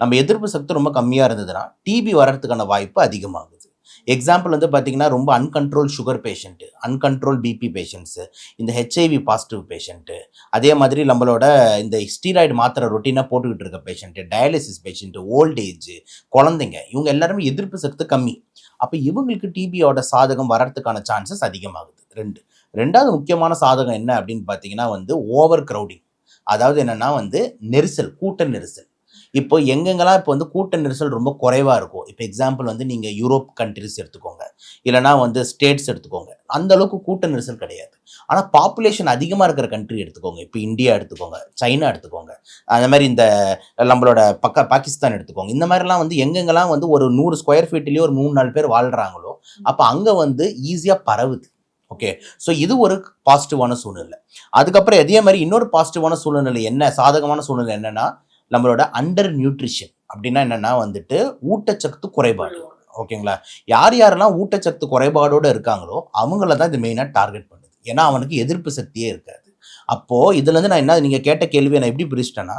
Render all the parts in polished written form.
நம்ம எதிர்ப்பு சக்தி ரொம்ப கம்மியாக இருந்ததுன்னா டிபி வர்றதுக்கான வாய்ப்பு அதிகமாகுது. எக்ஸாம்பிள் வந்து பார்த்தீங்கன்னா, ரொம்ப uncontrol sugar patient, uncontrol BP patients, இந்த ஹெச்ஐவி பாசிட்டிவ் பேஷண்ட்டு, அதே மாதிரி நம்மளோட இந்த ஸ்டீராய்டு மாத்திரை ரொட்டீனாக போட்டுக்கிட்டு இருக்க patient, dialysis patient, old age, குழந்தைங்க, இவங்க எல்லாருமே எதிர்ப்பு சக்தி கம்மி. அப்போ இவங்களுக்கு டிபியோட சாதகம் வர்றதுக்கான சான்சஸ் அதிகமாகுது. 2வது முக்கியமான சாதகம் என்ன அப்படின்னு பார்த்தீங்கன்னா வந்து ஓவர் க்ரௌடிங். அதாவது என்னன்னா வந்து நெரிசல், கூட்ட நெரிசல். இப்போ எங்கெங்கெல்லாம் இப்போ வந்து கூட்ட நெரிசல் ரொம்ப குறைவாக இருக்கும். இப்போ எக்ஸாம்பிள் வந்து நீங்கள் யூரோப் கண்ட்ரிஸ் எடுத்துக்கோங்க, இல்லைனா வந்து ஸ்டேட்ஸ் எடுத்துக்கோங்க. அந்த அளவுக்கு கூட்ட நெரிசல் கிடையாது. ஆனால் பாப்புலேஷன் அதிகமாக இருக்கிற கண்ட்ரி எடுத்துக்கோங்க. இப்போ இந்தியா எடுத்துக்கோங்க, சைனா எடுத்துக்கோங்க, அந்த மாதிரி இந்த நம்மளோட பாகிஸ்தான் எடுத்துக்கோங்க. இந்த மாதிரிலாம் வந்து எங்கெங்கெல்லாம் வந்து ஒரு 100 ஸ்கொயர் ஃபீட்லேயே ஒரு 3-4 பேர் வாழ்கிறாங்களோ, அப்போ அங்கே வந்து ஈஸியாக பரவுது. ஓகே, ஸோ இது ஒரு பாசிட்டிவான சூழ்நிலை. அதுக்கப்புறம் அதே மாதிரி இன்னொரு பாசிட்டிவான சூழ்நிலை என்ன, சாதகமான சூழ்நிலை என்னன்னா, நம்மளோட அண்டர் நியூட்ரிஷன். அப்படின்னா என்னன்னா வந்துட்டு ஊட்டச்சத்து குறைபாடு. ஓகேங்களா, யாரெல்லாம் ஊட்டச்சத்து குறைபாடோடு இருக்காங்களோ அவங்கள தான் இது மெயினாக டார்கெட் பண்ணுது. ஏன்னா அவனுக்கு எதிர்ப்பு சக்தியே இருக்காது. அப்போது இதுலேருந்து நான் என்ன, நீங்கள் கேட்ட கேள்வியை நான் எப்படி பிரிச்சிட்டேன்னா,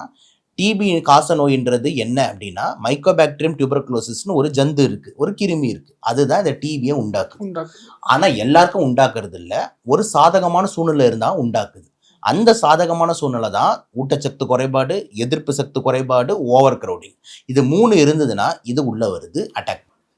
டிபி காச நோயின்றது என்ன அப்படின்னா, மைக்கோபாக்டீரியம் டியூபர்குலோசிஸ்னு ஒரு ஜந்து இருக்குது, ஒரு கிருமி இருக்குது. அதுதான் இந்த டிபியை உண்டாக்குது. ஆனால் எல்லாருக்கும் உண்டாக்குறது இல்லை, ஒரு சாதகமான சூழ்நிலை இருந்தால் உண்டாக்குது. அந்த சாதகமான சூழ்நிலை தான் ஊட்டச்சத்து குறைபாடு, எதிர்ப்பு சக்தி குறைபாடு, ஓவர் க்ரௌடிங். இது 3 இருந்ததுன்னா இது உள்ள வருது, அட்டாக்.